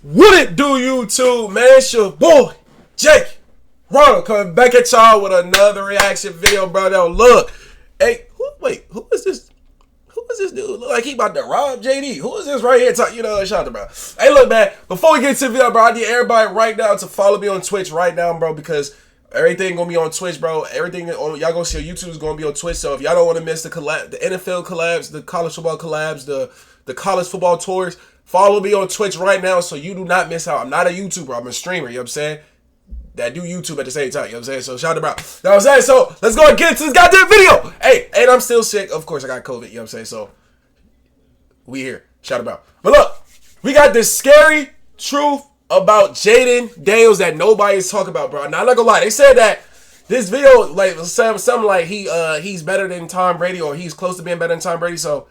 What it do, YouTube, man? It's your boy, JankyRondo, coming back at y'all with another reaction video, bro. Now, look. Hey, who is this? Who is this dude? Look like he about to rob JD. Who is this right here? Shout out, bro. Hey, look, man. Before we get to the video, bro, I need everybody right now to follow me on Twitch right now, bro, because everything gonna be on Twitch, bro. Everything on y'all gonna see on YouTube is gonna be on Twitch. So if y'all don't want to miss the collab, the NFL collabs, the college football collabs, the college football tours, follow me on Twitch right now so you do not miss out. I'm not a YouTuber. I'm a streamer. You know what I'm saying? That do YouTube at the same time. You know what I'm saying? So shout out. You know what I'm saying? So let's go and get into this goddamn video. Hey, and I'm still sick. Of course, I got COVID. You know what I'm saying? So we here. Shout out. But look, we got this scary truth about Jayden Daniels that nobody's talking about, bro. Now, I'm not gonna lie. They said that this video, like, something like he's better than Tom Brady, or he's close to being better than Tom Brady. So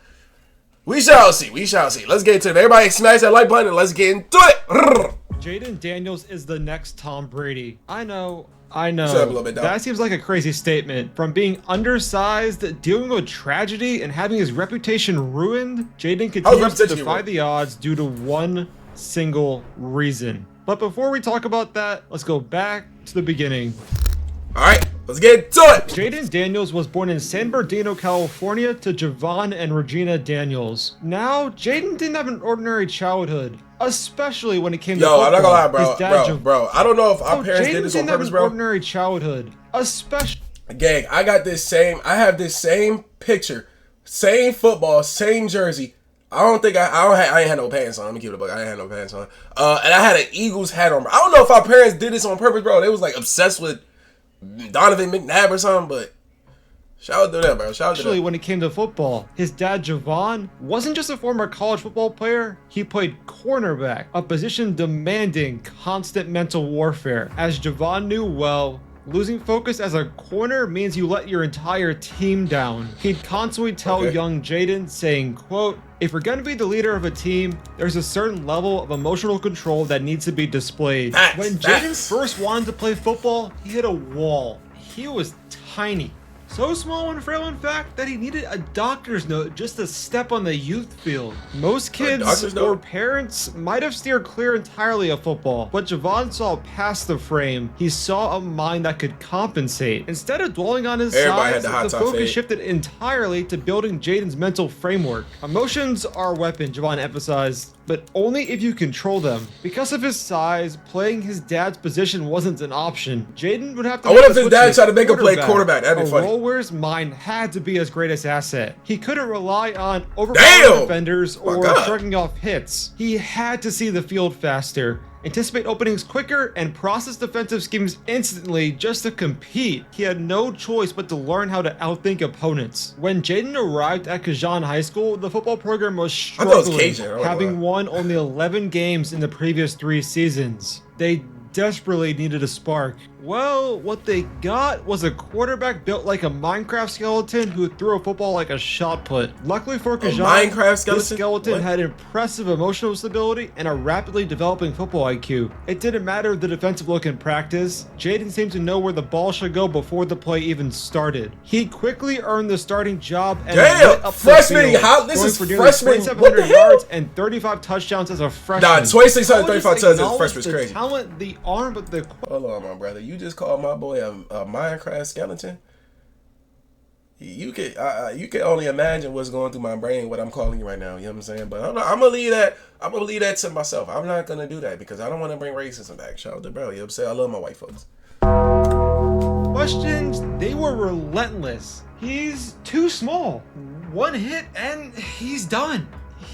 we shall see. We shall see. Let's get into it. Everybody smash that like button and let's get into it. Jayden Daniels is the next Tom Brady. I know. Shut up a little bit, dog. That seems like a crazy statement. From being undersized, dealing with tragedy, and having his reputation ruined, Jayden continues to defy the odds due to one single reason. But before we talk about that, let's go back to the beginning. Alright, let's get to it. Jayden Daniels was born in San Bernardino, California to Javon and Regina Daniels. Now, Jayden didn't have an ordinary childhood, especially when it came to football. I'm not gonna lie, bro. I don't know if our parents did this on purpose, bro. Ordinary childhood, especially. Gang, I have this same picture, same football, same jersey. I ain't had no pants on. Let me keep it a buck. I ain't had no pants on. And I had an Eagles hat on, bro. I don't know if our parents did this on purpose, bro. They was like obsessed with Donovan McNabb or something, but shout out to them, bro. Shout out to them. Actually, when it came to football, his dad, Javon, wasn't just a former college football player. He played cornerback, a position demanding constant mental warfare. As Javon knew well, losing focus as a corner means you let your entire team down. He'd constantly tell young Jayden, saying, quote, "If you're going to be the leader of a team, there's a certain level of emotional control that needs to be displayed." When Jayden first wanted to play football, he hit a wall. He was tiny. So small and frail, in fact, that he needed a doctor's note just to step on the youth field. Most kids or parents might have steered clear entirely of football, but Javon saw past the frame. He saw a mind that could compensate. Instead of dwelling on his size, the focus shifted entirely to building Jayden's mental framework. Emotions are a weapon, Javon emphasized, but only if you control them. Because of his size, playing his dad's position wasn't an option. Jayden would have to. What if his dad tried to make him play quarterback? That'd be funny. Where's mind had to be his greatest asset. He couldn't rely on overpowering defenders or shrugging off hits. He had to see the field faster, anticipate openings quicker, and process defensive schemes instantly just to compete. He had no choice but to learn how to outthink opponents. When Jayden arrived at Cajun High School, the football program was struggling, having won only 11 games in the previous 3 seasons. They desperately needed a spark. Well, what they got was a quarterback built like a Minecraft skeleton who threw a football like a shot put. Luckily for Kajana, this skeleton had impressive emotional stability and a rapidly developing football IQ. It didn't matter the defensive look in practice. Jayden seemed to know where the ball should go before the play even started. He quickly earned the starting job and lit up freshman. How this is freshman? 2,700 yards and 35 touchdowns as a freshman. Nah, 2,635 touchdowns as a freshman is crazy. Talent, the arm, but the hold on, my brother. You just called my boy a Minecraft skeleton. You can only imagine what's going through my brain what I'm calling you right now. You know what I'm saying? But I'm gonna leave that. I'm gonna leave that to myself. I'm not gonna do that because I don't want to bring racism back. Shout out to bro. You know what I'm saying? I love my white folks. Questions, they were relentless. He's too small. One hit and he's done.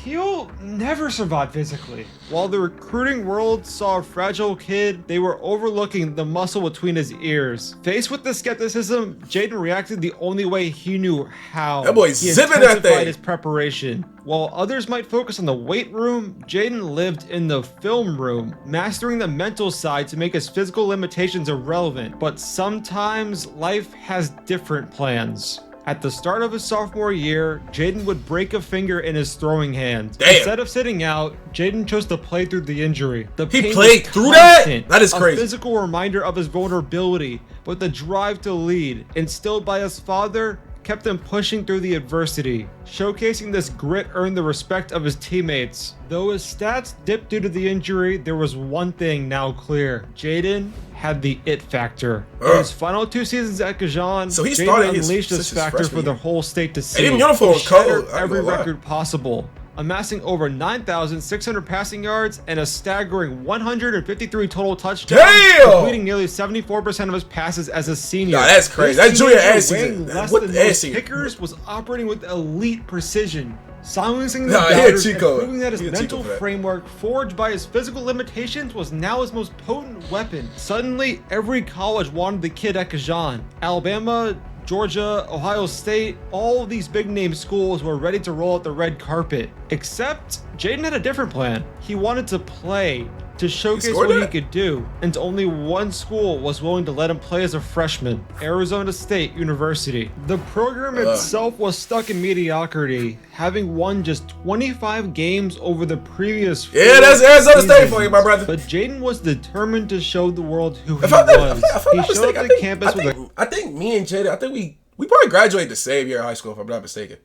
He'll never survive physically. While the recruiting world saw a fragile kid, they were overlooking the muscle between his ears. Faced with the skepticism, Jayden reacted the only way he knew how. That boy's zipping that thing. His preparation. While others might focus on the weight room, Jayden lived in the film room, mastering the mental side to make his physical limitations irrelevant. But sometimes life has different plans. At the start of his sophomore year, Jayden would break a finger in his throwing hand. Instead of sitting out, Jayden chose to play through the injury. He played through that? That is crazy. A physical reminder of his vulnerability, but the drive to lead, instilled by his father, kept him pushing through the adversity. Showcasing this grit earned the respect of his teammates. Though his stats dipped due to the injury, there was one thing now clear. Jayden had the it factor. In his final 2 seasons at Kazan, so he Jayden unleashed this factor for the whole state to see. And even uniform He shattered cold, every record possible, amassing over 9,600 passing yards and a staggering 153 total touchdowns, completing nearly 74% of his passes as a senior. Nah, that's crazy. That's junior and season. Less What than the most season? kickers, was operating with elite precision, silencing the Nah, he a doubters cheat and code. proving that his He a cheat mental code for that. framework, forged by his physical limitations, was now his most potent weapon. Suddenly, every college wanted the kid at Kazan. Alabama, Georgia, Ohio State, all of these big name schools were ready to roll out the red carpet. Except Jayden had a different plan. He wanted to play, to showcase what he could do, and only one school was willing to let him play as a freshman, Arizona State University. The program itself was stuck in mediocrity, having won just 25 games over the previous 4 that's Arizona State seasons. for you, my brother. But Jayden was determined to show the world who he If I'm was. not He showed up mistaken, to campus with a I think me and Jayden, I think we probably graduated the same year of high school, if I'm not mistaken.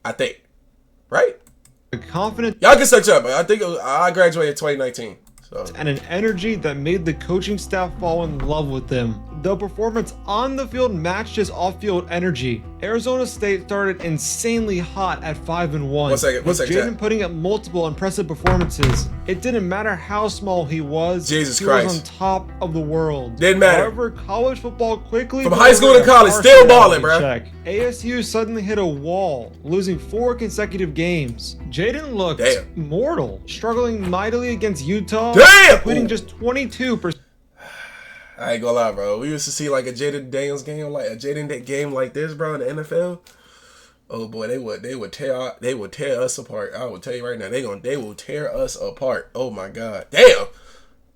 I think. Right? confidence Y'all can search up, but I think I graduated in 2019. So. and an energy that made the coaching staff fall in love with him. The performance on the field matched his off-field energy. Arizona State started insanely hot at 5-1. One second, with Jayden putting up multiple impressive performances. It didn't matter how small he was. Jesus he Christ. was on top of the world. Didn't matter. However, college football quickly From high school to college, still balling, bro. ASU suddenly hit a wall, losing 4 consecutive games. Jayden looked mortal, struggling mightily against Utah, completing just 22%. I ain't gonna lie, bro. We used to see like a Jayden Daniels game, like a Jayden game like this, bro, in the NFL. Oh boy, they would tear us apart. I will tell you right now, they will tear us apart. Oh my god, damn,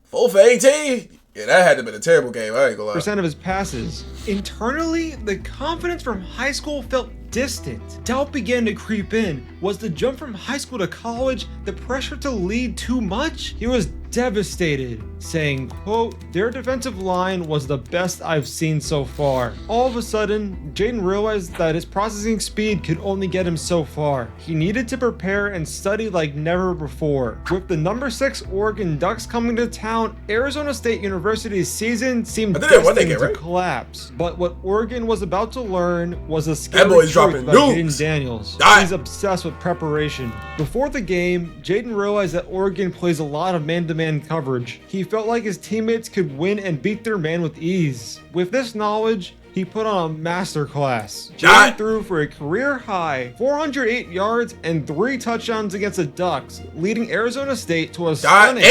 4 for 18. Yeah, that had to have been a terrible game. I ain't gonna lie. Percent of his passes. Internally, the confidence from high school felt distant. Doubt began to creep in. Was the jump from high school to college the pressure to lead too much? He was devastated, saying, quote, "Their defensive line was the best I've seen so far." All of a sudden, Jayden realized that his processing speed could only get him so far. He needed to prepare and study like never before. With the number 6 Oregon Ducks coming to town, Arizona State University's season seemed destined to collapse. But what Oregon was about to learn was a scary truth about Jayden Daniels. He's obsessed with preparation. Before the game, Jayden realized that Oregon plays a lot of man-to-man coverage. He felt like his teammates could win and beat their man with ease. With this knowledge, he put on a masterclass. Jayden threw for a career-high 408 yards and 3 touchdowns against the Ducks, leading Arizona State to a stunning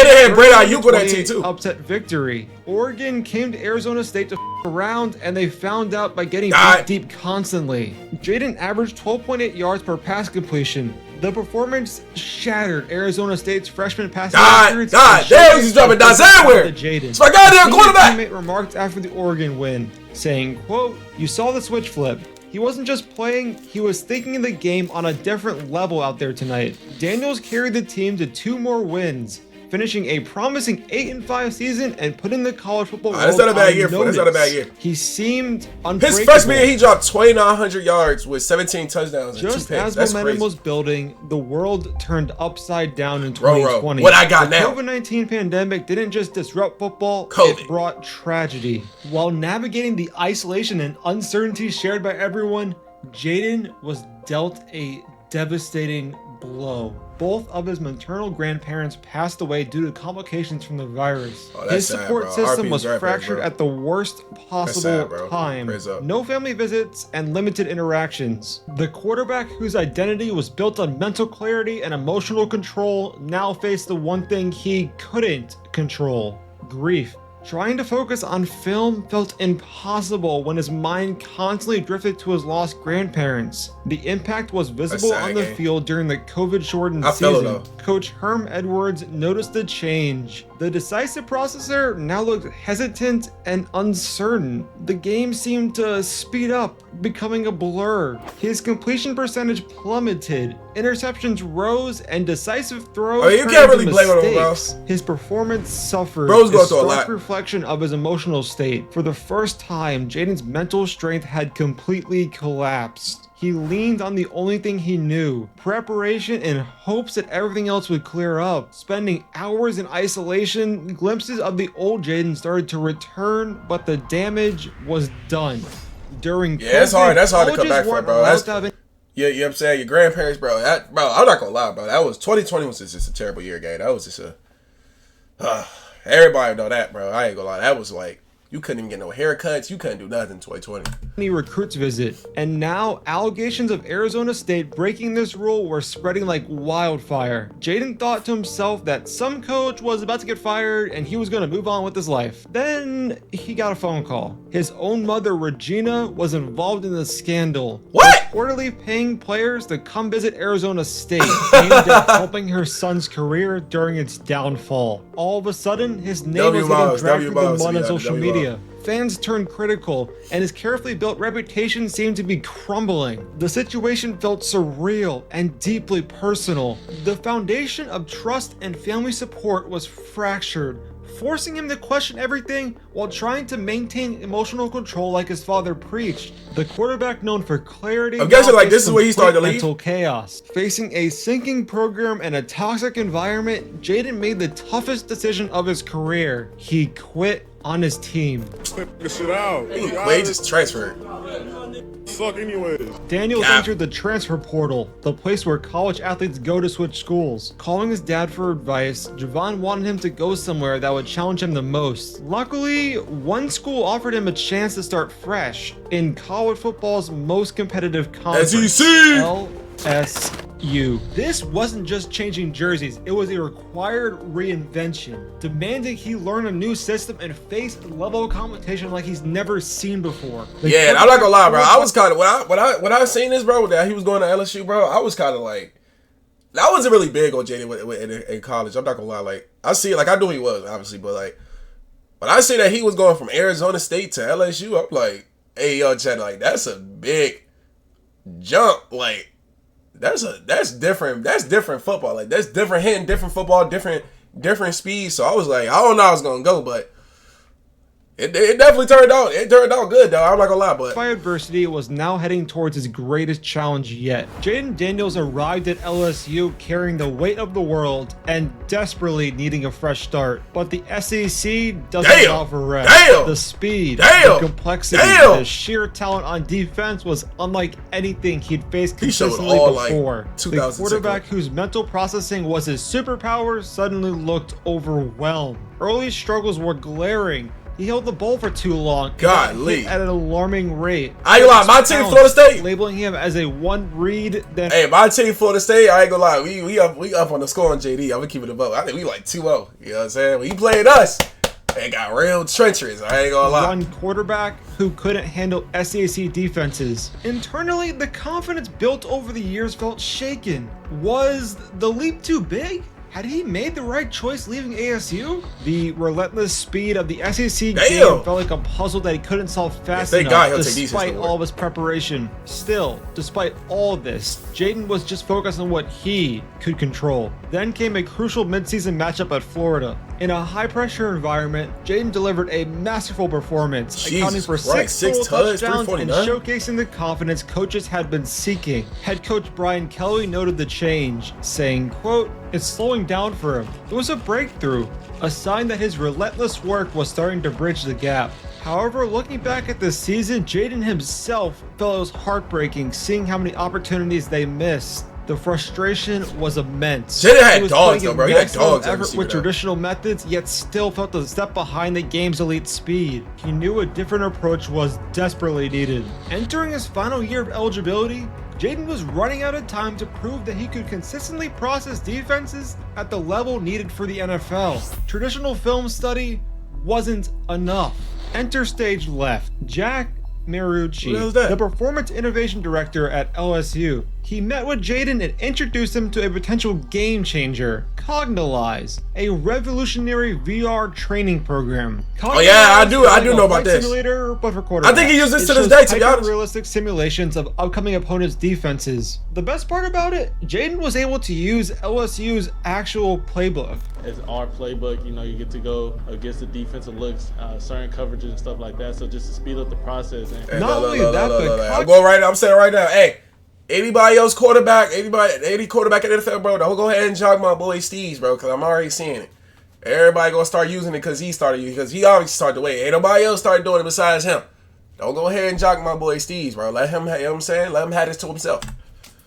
upset victory. Oregon came to Arizona State to around, and they found out by getting deep constantly. Jayden averaged 12.8 yards per pass completion. The performance shattered Arizona State's freshman passing records. Damn, he's dropping dots everywhere. It's my goddamn quarterback. His teammate remarked after the Oregon win, saying, quote, "You saw the switch flip. He wasn't just playing, he was thinking the game on a different level out there tonight." Daniels carried the team to 2 more wins, finishing a promising 8-5 season and putting the college football world that's not a bad year for him. That's not a bad year. He seemed unbreakable. His freshman year, he dropped 2,900 yards with 17 touchdowns and 2 picks. Just as momentum was building, the world turned upside down in 2020. What I got now? The COVID-19 pandemic didn't just disrupt football, it brought tragedy. While navigating the isolation and uncertainty shared by everyone, Jayden was dealt a devastating blow. Both of his maternal grandparents passed away due to complications from the virus. His support system was fractured at the worst possible time. No family visits and limited interactions. The quarterback, whose identity was built on mental clarity and emotional control, now faced the one thing he couldn't control: grief. Trying to focus on film felt impossible when his mind constantly drifted to his lost grandparents. The impact was visible on the field during the COVID-shortened season. Coach Herm Edwards noticed the change. The decisive processor now looked hesitant and uncertain. The game seemed to speed up, becoming a blur. His completion percentage plummeted, interceptions rose, and decisive throws you can't really blame him, bro. His performance suffered. Bro's going a through a stark lot. reflection of his emotional state. For the first time, Jayden's mental strength had completely collapsed. He leaned on the only thing he knew, preparation, in hopes that everything else would clear up. Spending hours in isolation, glimpses of the old Jayden started to return, but the damage was done. During That's hard to come back from, bro. That's You know what I'm saying? Your grandparents, bro. Bro, I'm not gonna lie, bro. 2020 was just a terrible year, gang. That was just everybody know that, bro. I ain't gonna lie. That was like, you couldn't even get no haircuts. You couldn't do nothing in 2020. Recruits visit, and now allegations of Arizona State breaking this rule were spreading like wildfire. Jayden thought to himself that some coach was about to get fired and he was going to move on with his life. Then he got a phone call. His own mother, Regina, was involved in the scandal. What? Reportedly paying players to come visit Arizona State, aimed at helping her son's career during its downfall. All of a sudden, his name was getting dragged through the mud on social media. Fans turned critical, and his carefully built reputation seemed to be crumbling. The situation felt surreal and deeply personal. The foundation of trust and family support was fractured, forcing him to question everything while trying to maintain emotional control like his father preached. The quarterback known for clarity, I'm guessing like this is where he started to leave. Mental chaos. Facing a sinking program and a toxic environment, Jayden made the toughest decision of his career. He quit on his team. This shit out. He just transferred. Suck anyways. Daniels entered the transfer portal, the place where college athletes go to switch schools. Calling his dad for advice, Javon wanted him to go somewhere that would challenge him the most. Luckily, one school offered him a chance to start fresh in college football's most competitive conference, SEC! LSU. This wasn't just changing jerseys, it was a required reinvention, demanding he learn a new system and face level of competition like he's never seen before. Yeah, and I'm not gonna lie, bro. I was kind of when I seen this, bro, that he was going to LSU, bro. I was kind of like, I wasn't really big on Jayden in college. I'm not gonna lie, like I see, like I knew he was obviously, but like when I see that he was going from Arizona State to LSU, I'm like, hey, yo, Chad, like that's a big jump, like. That's different. That's different football. Like that's different hitting, different football, different speed. So I was like, I don't know how it's gonna go, but it definitely turned out. It turned out good though. I'm not gonna lie, but by adversity was now heading towards his greatest challenge yet. Jayden Daniels arrived at LSU carrying the weight of the world and desperately needing a fresh start. But the SEC doesn't allow for rest. The speed, the complexity, the sheer talent on defense was unlike anything he'd faced consistently before. The quarterback whose mental processing was his superpower suddenly looked overwhelmed. Early struggles were glaring. He held the ball for too long. Godly. At an alarming rate. I ain't gonna lie, my team, Florida State. Labeling him as a one read. Then hey, my team, Florida State. I ain't gonna lie, we up on the score on JD. I'm gonna keep it above. I think we like 2-0. You know what I'm saying? When he played us, they got real treacherous. I ain't gonna lie. One quarterback who couldn't handle SEC defenses. Internally, the confidence built over the years felt shaken. Was the leap too big? Had he made the right choice leaving ASU? The relentless speed of the SEC game felt like a puzzle that he couldn't solve fast enough, despite all of his preparation. Still, despite all of this, Jayden was just focused on what he could control. Then came a crucial midseason matchup at Florida. In a high-pressure environment, Jayden delivered a masterful performance, accounting for six touchdowns and showcasing the confidence coaches had been seeking. Head coach Brian Kelly noted the change, saying, quote, "It's slowing down for him. It was a breakthrough, a sign that his relentless work was starting to bridge the gap." However, looking back at this season, Jayden himself felt it was heartbreaking seeing how many opportunities they missed. The frustration was immense. Jayden had dogs though, bro. He had dogs effort with traditional methods, yet still felt a step behind the game's elite speed. He knew a different approach was desperately needed. Entering his final year of eligibility, Jayden was running out of time to prove that he could consistently process defenses at the level needed for the NFL. Traditional film study wasn't enough. Enter stage left, Jack Marucci, the performance innovation director at LSU. He met with Jayden and introduced him to a potential game changer, Cognilyze, a revolutionary VR training program. Oh yeah, I do know about this. Simulator, but for quarterbacks. I think he used this to this day, to be honest. Realistic simulations of upcoming opponents' defenses. The best part about it, Jayden was able to use LSU's actual playbook. It's our playbook, you know, you get to go against the defensive looks, certain coverages and stuff like that. So just to speed up the process. And Hey, I'm going right now. I'm saying right now, hey, anybody else quarterback, any quarterback in the NFL, bro, don't go ahead and jog my boy Steve's, bro, because I'm already seeing it. Everybody gonna start using it because he already started the way. Ain't nobody else started doing it besides him. Don't go ahead and jog my boy Steve's, bro. Let him, you know what I'm saying? Let him have this to himself.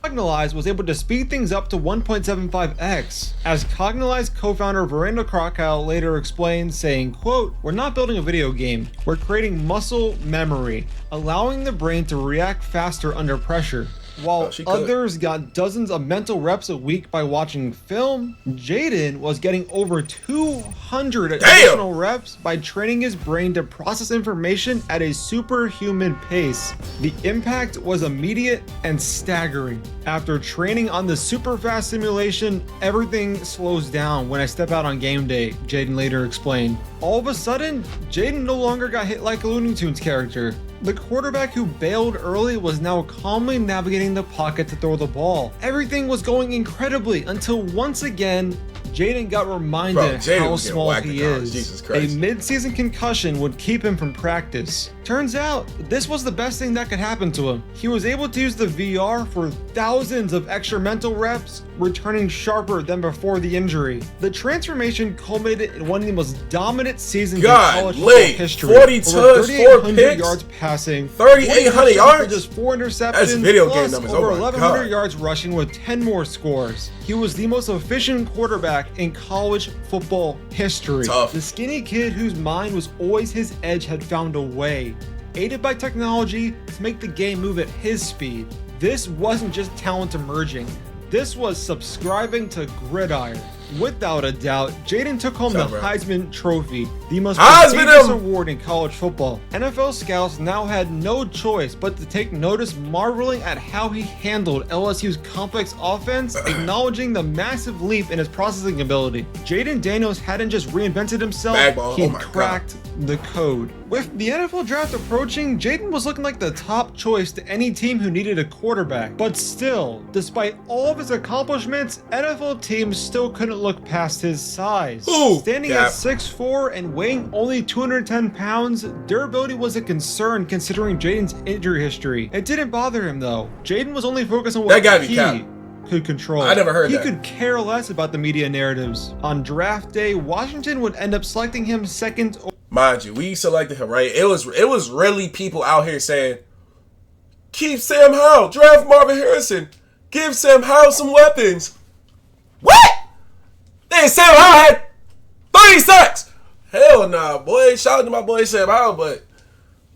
Cognilyze was able to speed things up to 1.75x. As Cognilyze co-founder Verena Krakow later explained, saying, quote, "We're not building a video game. We're creating muscle memory, allowing the brain to react faster under pressure." While others got dozens of mental reps a week by watching film, Jayden was getting over 200 additional reps by training his brain to process information at a superhuman pace. The impact was immediate and staggering. After training on the super fast simulation, everything slows down when I step out on game day, Jayden later explained. All of a sudden, Jayden no longer got hit like a Looney Tunes character. The quarterback who bailed early was now calmly navigating the pocket to throw the ball. Everything was going incredibly until once again, Jayden got reminded how small he is. Jesus Christ. A mid-season concussion would keep him from practice. Turns out, this was the best thing that could happen to him. He was able to use the VR for thousands of extra mental reps, returning sharper than before the injury. The transformation culminated in one of the most dominant seasons in college football history. 40 touchdowns, 4 picks, yards passing, 3,800 yards, just 4 interceptions, that's video plus game numbers. over Oh my 1,100 God. yards rushing with 10 more scores. He was the most efficient quarterback in college football history. Tough. The skinny kid whose mind was always his edge had found a way, aided by technology, to make the game move at his speed. This wasn't just talent emerging. This was subscribing to Gridiron. Without a doubt, Jayden took home the Heisman Trophy, the most prestigious award in college football. NFL scouts now had no choice but to take notice, marveling at how he handled LSU's complex offense, acknowledging the massive leap in his processing ability. Jayden Daniels hadn't just reinvented himself, he cracked the code. With the NFL draft approaching, Jayden was looking like the top choice to any team who needed a quarterback. But still, despite all of his accomplishments, NFL teams still couldn't look past his size. Standing at 6'4" and weighing only 210 pounds, durability was a concern considering Jayden's injury history. It didn't bother him though. Jayden was only focused on what he could control. I never heard that. He could care less about the media narratives. On draft day, Washington would end up selecting him second. Mind you, we selected him, right? It was really people out here saying, keep Sam Howell, draft Marvin Harrison, give Sam Howell some weapons. What? Then Sam Howell had 30 sacks. Hell nah, boy. Shout out to my boy Sam Howell, but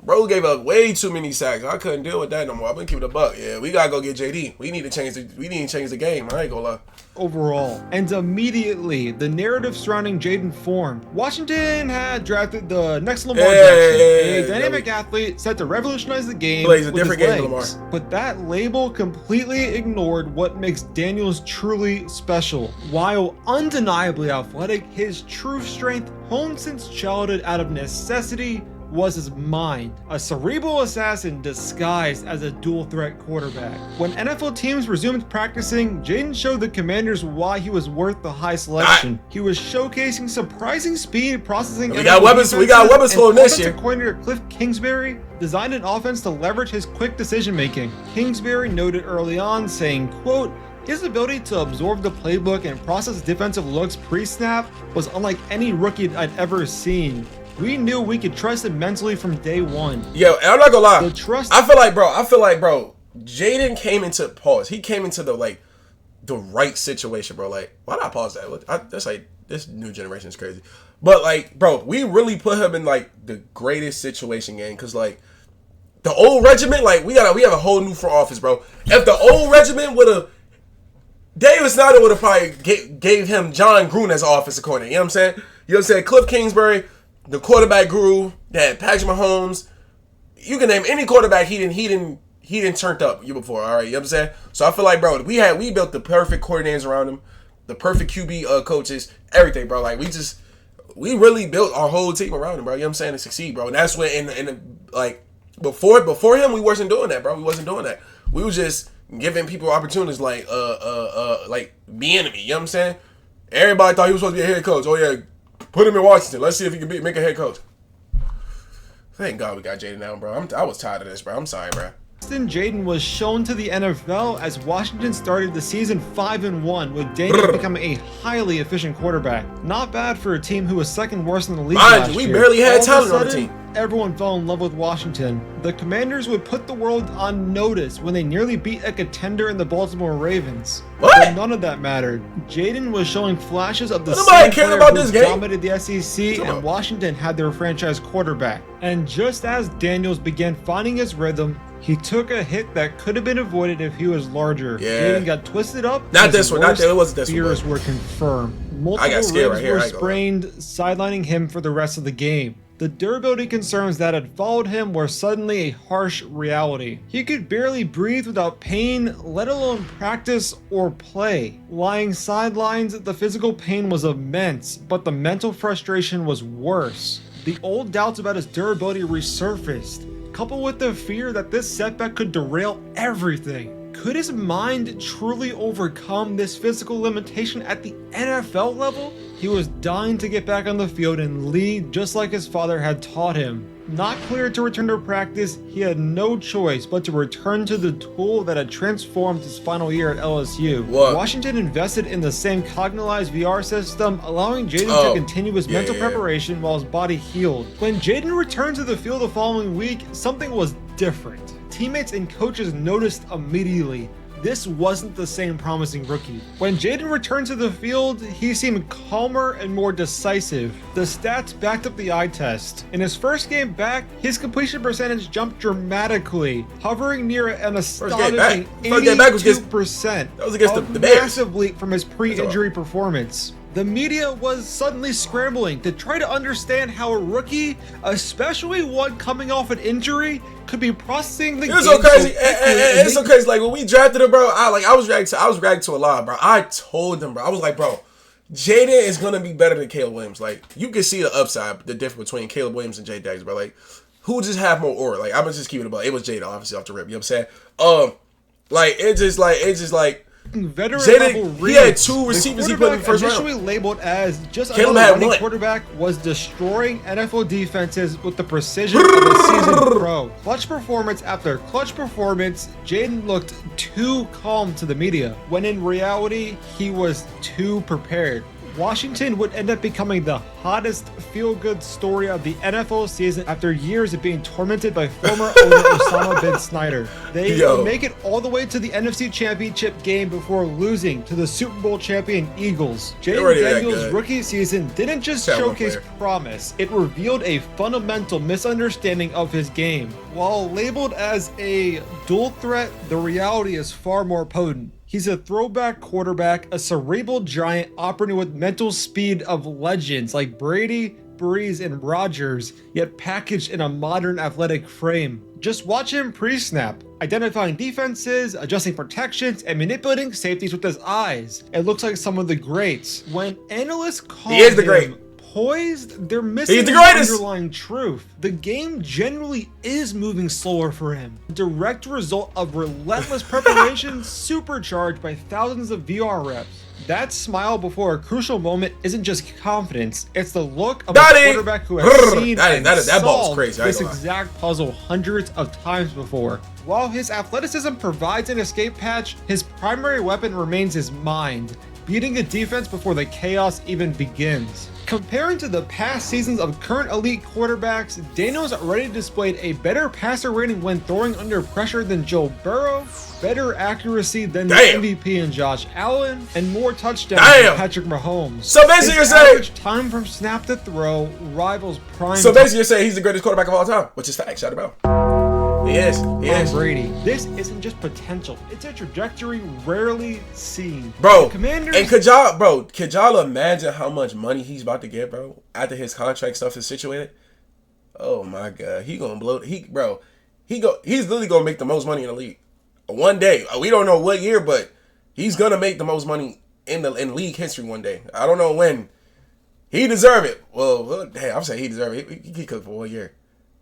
bro gave up way too many sacks. I couldn't deal with that no more. I've been keeping it a buck. Yeah, we gotta go get JD. We need to change the game. I ain't gonna lie. Overall, and immediately the narrative surrounding Jayden formed. Washington had drafted the next Lamar Jackson, a dynamic athlete set to revolutionize the game. Plays a different game than Lamar. But that label completely ignored what makes Daniels truly special. While undeniably athletic, his true strength, honed since childhood out of necessity, was his mind, a cerebral assassin disguised as a dual-threat quarterback. When NFL teams resumed practicing, Jayden showed the Commanders why he was worth the high selection. He was showcasing surprising speed, processing. We got weapons for him this year. Coordinator Cliff Kingsbury designed an offense to leverage his quick decision-making. Kingsbury noted early on, saying, quote, "His ability to absorb the playbook and process defensive looks pre-snap was unlike any rookie I'd ever seen. We knew we could trust him mentally from day one." Yo, and I'm not gonna lie. The trust. I feel like, bro, Jayden came into He came into the right situation, bro. Like, why not pause that? That's like, this new generation is crazy. But like, bro, we really put him in like the greatest situation game, cause like the old regiment, like we have a whole new front office, bro. If the old regiment would have, David Snyder would have probably gave him John Gruden as offensive coordinator. You know what I'm saying? You know what I'm saying? Cliff Kingsbury, the quarterback guru, that Patrick Mahomes. You can name any quarterback he didn't he didn't turned up year before. All right, you know what I'm saying? So I feel like, bro, we built the perfect coordinators around him, the perfect QB coaches, everything, bro. Like we really built our whole team around him, bro. You know what I'm saying? To succeed, bro. And that's when like before him, we wasn't doing that, bro. We wasn't doing that. We was just giving people opportunities like the enemy. You know what I'm saying? Everybody thought he was supposed to be a head coach. Oh yeah, put him in Washington. Let's see if he can make a head coach. Thank God we got Jayden now, bro. I was tired of this, bro. I'm sorry, bro. Jayden was shown to the NFL as Washington started the season 5-1, with Daniel becoming a highly efficient quarterback. Not bad for a team who was second worst in the league last year. We barely had talent on the team. Everyone fell in love with Washington. The Commanders would put the world on notice when they nearly beat a contender in the Baltimore Ravens. What? But none of that mattered. Jayden was showing flashes of the Nobody same cared player about who this game. dominated the SEC, and Washington had their franchise quarterback. And just as Daniels began finding his rhythm, he took a hit that could have been avoided if he was larger. Yeah. Jayden got twisted up. Not this one. Not that. It wasn't this one. Fears were confirmed. Multiple ribs were sprained, sidelining him for the rest of the game. The durability concerns that had followed him were suddenly a harsh reality. He could barely breathe without pain, let alone practice or play. Lying sidelines, the physical pain was immense, but the mental frustration was worse. The old doubts about his durability resurfaced, coupled with the fear that this setback could derail everything. Could his mind truly overcome this physical limitation at the NFL level? He was dying to get back on the field and lead just like his father had taught him. Not cleared to return to practice, he had no choice but to return to the tool that had transformed his final year at LSU. What? Washington invested in the same Cognized VR system, allowing Jayden to continue his mental preparation while his body healed. When Jayden returned to the field the following week, something was different. Teammates and coaches noticed immediately. This wasn't the same promising rookie. When Jayden returned to the field, he seemed calmer and more decisive. The stats backed up the eye test. In his first game back, his completion percentage jumped dramatically, hovering near an astonishing 82%. That was against the Bears. Massive leap from his pre-injury performance. The media was suddenly scrambling to try to understand how a rookie, especially one coming off an injury, could be processing the game. It's so crazy. It's so crazy. Like when we drafted him, bro, I was reacting to a lot, bro. I told him, bro. I was like, bro, Jayden is gonna be better than Caleb Williams. Like you can see the upside, the difference between Caleb Williams and Jay Daggs, bro. Like who just have more aura? Like I'm just keeping it about. It was Jayden, obviously off the rip. You know what I'm saying? Like it's just like. Veteran Jayden, level reads. He had two receivers he put in the first round. Initially labeled as just Caleb another running one. quarterback, was destroying NFL defenses with the precision of a seasoned pro. Clutch performance after clutch performance, Jayden looked too calm to the media, when in reality, he was too prepared. Washington would end up becoming the hottest feel-good story of the NFL season after years of being tormented by former owner Osama bin Snyder. They make it all the way to the NFC Championship game before losing to the Super Bowl champion Eagles. Jayden Daniels' rookie season didn't just showcase promise, it revealed a fundamental misunderstanding of his game. While labeled as a dual threat, the reality is far more potent. He's a throwback quarterback, a cerebral giant operating with mental speed of legends like Brady, Breeze, and Rodgers, yet packaged in a modern athletic frame. Just watch him pre-snap, identifying defenses, adjusting protections, and manipulating safeties with his eyes. It looks like some of the greats. When analysts call him poised, they're missing the underlying truth. The game generally is moving slower for him. Direct result of relentless preparation supercharged by thousands of VR reps. That smile before a crucial moment isn't just confidence, it's the look of a quarterback who has seen and solved this exact puzzle hundreds of times before. While his athleticism provides an escape hatch, his primary weapon remains his mind, beating a defense before the chaos even begins. Comparing to the past seasons of current elite quarterbacks, Daniels already displayed a better passer rating when throwing under pressure than Joe Burrow, better accuracy than the MVP and Josh Allen, and more touchdowns than Patrick Mahomes. So basically you're saying average time from snap to throw rivals prime. So basically you're saying he's the greatest quarterback of all time, which is fact. Shout him out. He is. Brady. This isn't just potential. It's a trajectory rarely seen. Bro, Commanders. And could y'all imagine how much money he's about to get, bro, after his contract stuff is situated? Oh my God. He gonna blow. he's literally gonna make the most money in the league. One day. We don't know what year, but he's gonna make the most money in league history one day. I don't know when. He deserve it. Well, damn, I'm saying he deserve it. He cooked for 1 year.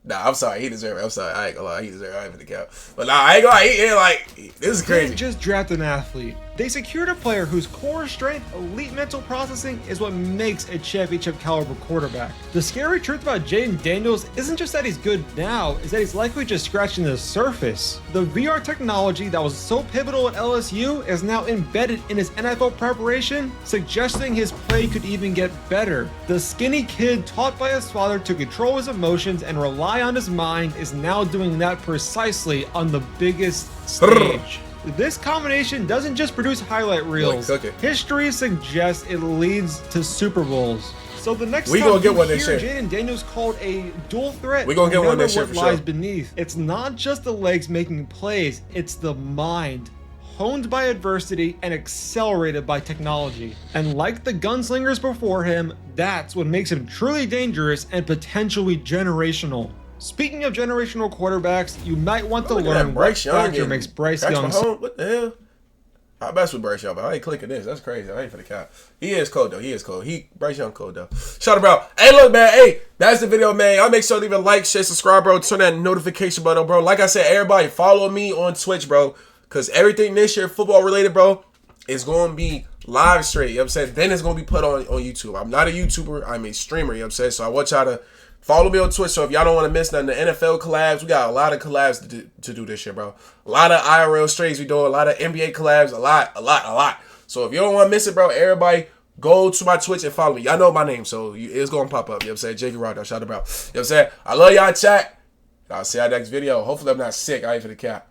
Nah, I'm sorry. He deserve it. I'm sorry. I ain't gonna lie. He deserve it. I ain't gonna count. But nah, I ain't gonna lie. This is crazy. They just draft an athlete. They secured a player whose core strength, elite mental processing, is what makes a championship caliber quarterback. The scary truth about Jayden Daniels isn't just that he's good now, is that he's likely just scratching the surface. The VR technology that was so pivotal at LSU is now embedded in his NFL preparation, suggesting his play could even get better. The skinny kid taught by his father to control his emotions and rely on his mind is now doing that precisely on the biggest stage. This combination doesn't just produce highlight reels. History suggests it leads to Super Bowls. So the next time you hear Jayden Daniels called a dual threat, we gonna get one this year for lies sure. beneath. It's not just the legs making plays, it's the mind. Honed by adversity and accelerated by technology. And like the gunslingers before him, that's what makes him truly dangerous and potentially generational. Speaking of generational quarterbacks, you might want to learn what factor makes Bryce Young. What the hell? I mess with Bryce Young, but I ain't clicking this. That's crazy. I ain't for the count. He is cold though. He is cold. Bryce Young cold though. Shout out, bro. Hey, look, man. Hey, that's the video, man. Y'all make sure to leave a like, share, subscribe, bro. Turn that notification button, bro. Like I said, everybody follow me on Twitch, bro. Cause everything this year football related, bro, is gonna be live straight. You know what I'm saying? Then it's gonna be put on YouTube. I'm not a YouTuber. I'm a streamer. You know what I'm saying? So I want y'all to follow me on Twitch. So if y'all don't want to miss nothing, the NFL collabs, we got a lot of collabs to do this year, bro. A lot of IRL strays we doing, a lot of NBA collabs, a lot. So if you don't want to miss it, bro, everybody go to my Twitch and follow me. Y'all know my name, so it's going to pop up. You know what I'm saying? JankyRondo, shout out, bro. You know what I'm saying? I love y'all, chat. I'll see y'all next video. Hopefully I'm not sick. I ain't for the cap.